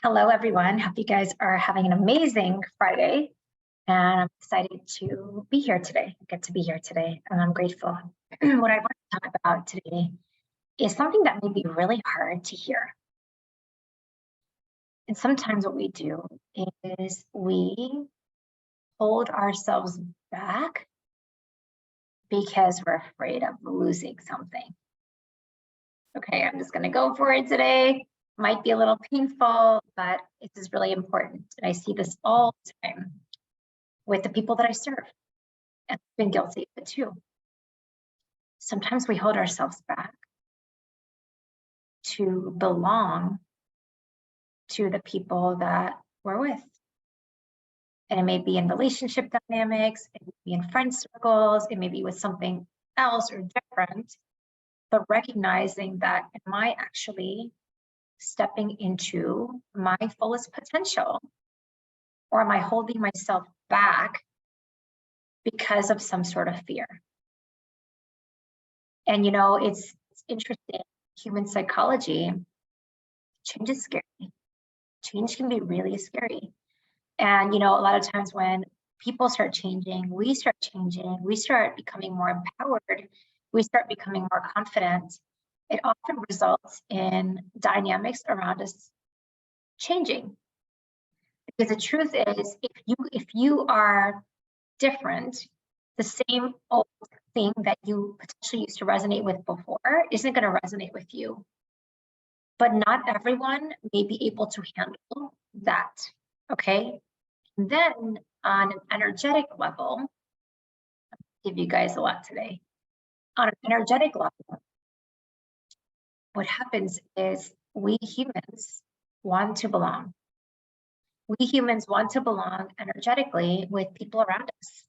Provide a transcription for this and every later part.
Hello, everyone. Hope you guys are having an amazing Friday. And I'm excited to be here today, get to be here today, and I'm grateful. What I want to talk about today is something that may be really hard to hear. And sometimes what we do is we hold ourselves back because we're afraid of losing something. Okay, I'm just going to go for it today. Might be a little painful, but it is really important. And I see this all the time with the people that I serve. And I've been guilty of it too. Sometimes we hold ourselves back to belong to the people that we're with. And it may be in relationship dynamics, it may be in friend circles, it may be with something else or different, but recognizing that, am I actually stepping into my fullest potential? Or am I holding myself back because of some sort of fear? And you know, it's interesting, human psychology, change is scary. Change can be really scary. And you know, a lot of times when people start changing, we start changing, we start becoming more empowered, we start becoming more confident, it often results in dynamics around us changing. Because the truth is, if you are different, the same old thing that you potentially used to resonate with before isn't going to resonate with you. But not everyone may be able to handle that, okay? And then on an energetic level, I'll give you guys a lot today. On an energetic level, what happens is we humans want to belong. We humans want to belong energetically with people around us.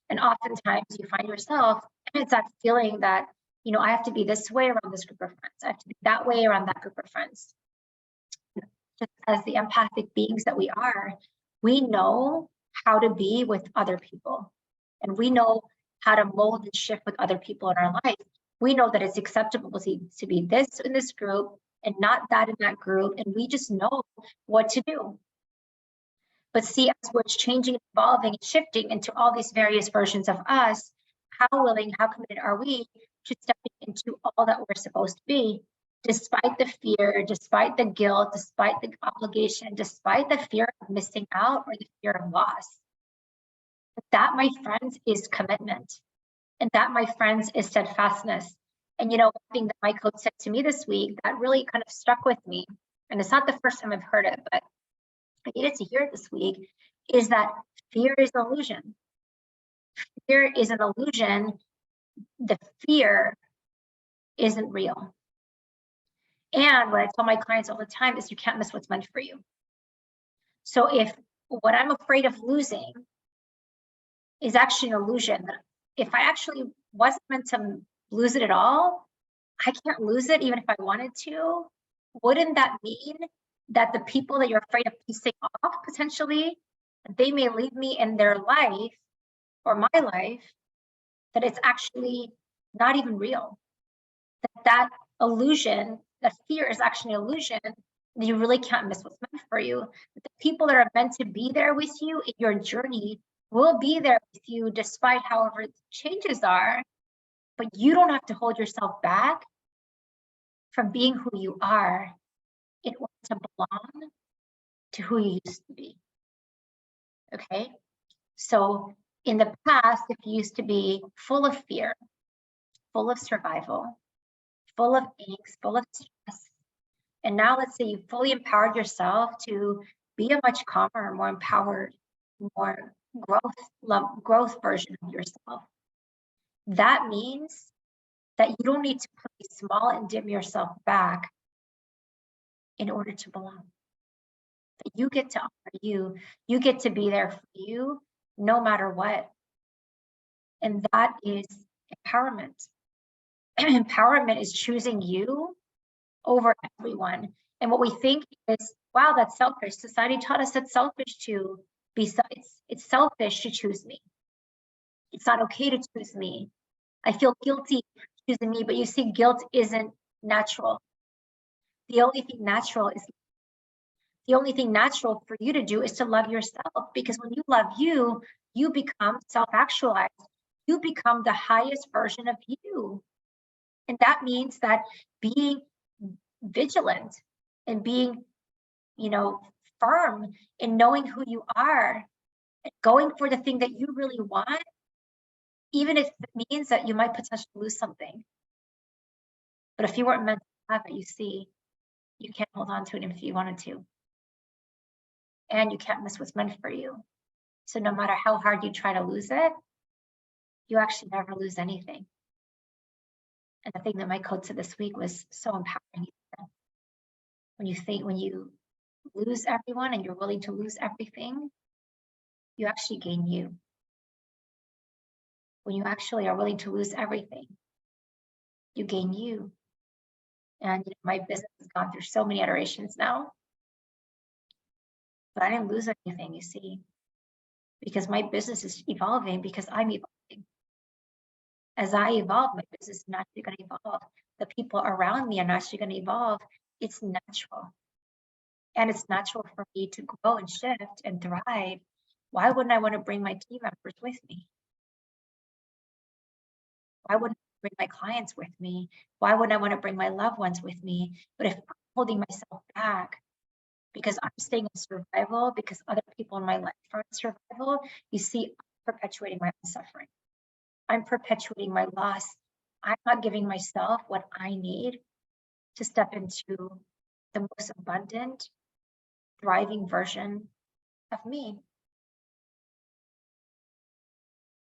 And oftentimes you find yourself, and it's that feeling that, you know, I have to be this way around this group of friends. I have to be that way around that group of friends. Just as the empathic beings that we are, we know how to be with other people. And we know how to mold and shift with other people in our life. We know that it's acceptable to be this in this group and not that in that group. And we just know what to do. But see, as we're changing, evolving, and shifting into all these various versions of us, how willing, how committed are we to stepping into all that we're supposed to be, despite the fear, despite the guilt, despite the obligation, despite the fear of missing out or the fear of loss? That, my friends, is commitment. And that, my friends, is steadfastness. And you know, one thing that my coach said to me this week that really kind of stuck with me, and it's not the first time I've heard it, but I needed to hear it this week, is that fear is an illusion. Fear is an illusion. The fear isn't real. And what I tell my clients all the time is you can't miss what's meant for you. So if what I'm afraid of losing is actually an illusion, if I actually wasn't meant to lose it at all, I can't lose it even if I wanted to, wouldn't that mean that the people that you're afraid of piecing off potentially, they may leave me in their life or my life, that it's actually not even real? That illusion, that fear is actually an illusion, that you really can't miss what's meant for you. But the people that are meant to be there with you in your journey will be there with you despite however the changes are, but you don't have to hold yourself back from being who you are in order to belong to who you used to be. Okay, so in the past, if you used to be full of fear, full of survival, full of angst, full of stress, and now let's say you fully empowered yourself to be a much calmer, more empowered, more growth version of yourself. That means that you don't need to play small and dim yourself back in order to belong. That you get to honor you, you get to be there for you no matter what. And that is empowerment. Empowerment is choosing you over everyone. And what we think is, wow, that's selfish. Society taught us it's selfish to be, it's selfish to choose me. It's not okay to choose me. I feel guilty choosing me, but you see, guilt isn't natural. The only thing natural is The only thing natural for you to do is to love yourself, because when you love you, you become self-actualized. You become the highest version of you. And that means that being vigilant and being, firm in knowing who you are, and going for the thing that you really want, even if it means that you might potentially lose something. But if you weren't meant to have it, you see, you can't hold on to it if you wanted to. And you can't miss what's meant for you. So no matter how hard you try to lose it, you actually never lose anything. And the thing that my coach said this week was so empowering. When you lose everyone and you're willing to lose everything, you actually gain you. When you actually are willing to lose everything, you gain you. And my business has gone through so many iterations now, but I didn't lose anything, you see, because my business is evolving, because I'm evolving. As I evolve, my business is naturally going to evolve. The people around me are naturally going to evolve. It's natural. And it's natural for me to grow and shift and thrive. Why wouldn't I want to bring my team members with me? Why wouldn't I bring my clients with me? Why wouldn't I want to bring my loved ones with me? But if I'm holding myself back because I'm staying in survival, because other people in my life are in survival, you see, I'm perpetuating my own suffering. I'm perpetuating my loss. I'm not giving myself what I need to step into the most abundant, thriving version of me.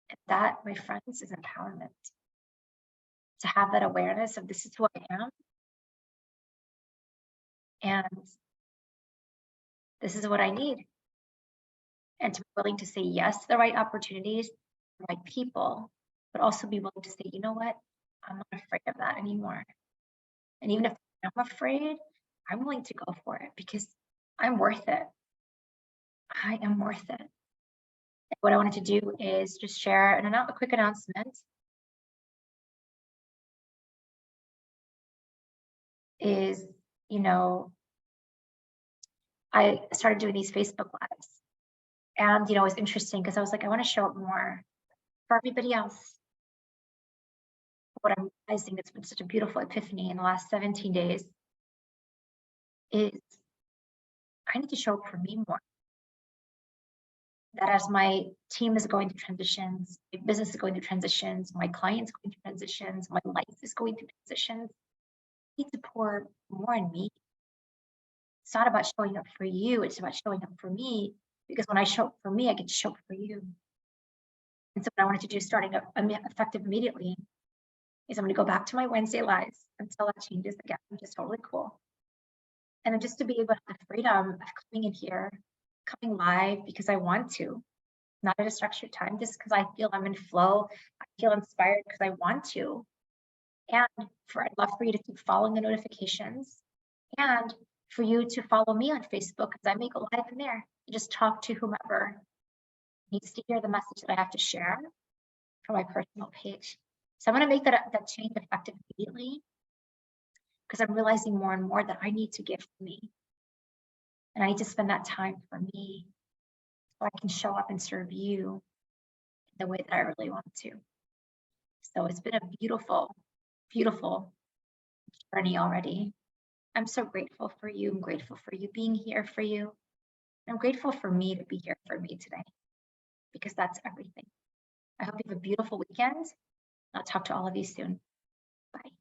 And that, my friends, is empowerment. To have that awareness of this is who I am, and this is what I need. And to be willing to say yes to the right opportunities, the right people, but also be willing to say, you know what, I'm not afraid of that anymore. And even if I'm afraid, I'm willing to go for it because I'm worth it. I am worth it. And what I wanted to do is just share a quick announcement. Is, I started doing these Facebook Lives. And, it was interesting because I was like, I want to show up more for everybody else. What I'm realizing, it's been such a beautiful epiphany in the last 17 days, is I need to show up for me more. That as my team is going through transitions, my business is going through transitions, my clients going through transitions, my life is going through transitions, I need to pour more in me. It's not about showing up for you, it's about showing up for me, because when I show up for me, I get to show up for you. And so what I wanted to do, starting effective immediately, is I'm going to go back to my Wednesday lives until that changes again, which is totally cool. And then just to be able to have the freedom of coming in here, coming live because I want to, not at a structured time, just because I feel I'm in flow, I feel inspired because I want to. And I'd love for you to keep following the notifications, and for you to follow me on Facebook, because I make a live in there. You just talk to whomever needs to hear the message that I have to share from my personal page. So I'm going to make that change effective immediately, because I'm realizing more and more that I need to give for me. And I need to spend that time for me so I can show up and serve you the way that I really want to. So it's been a beautiful, beautiful journey already. I'm so grateful for you. I'm grateful for you being here for you. I'm grateful for me to be here for me today, because that's everything. I hope you have a beautiful weekend. I'll talk to all of you soon. Bye.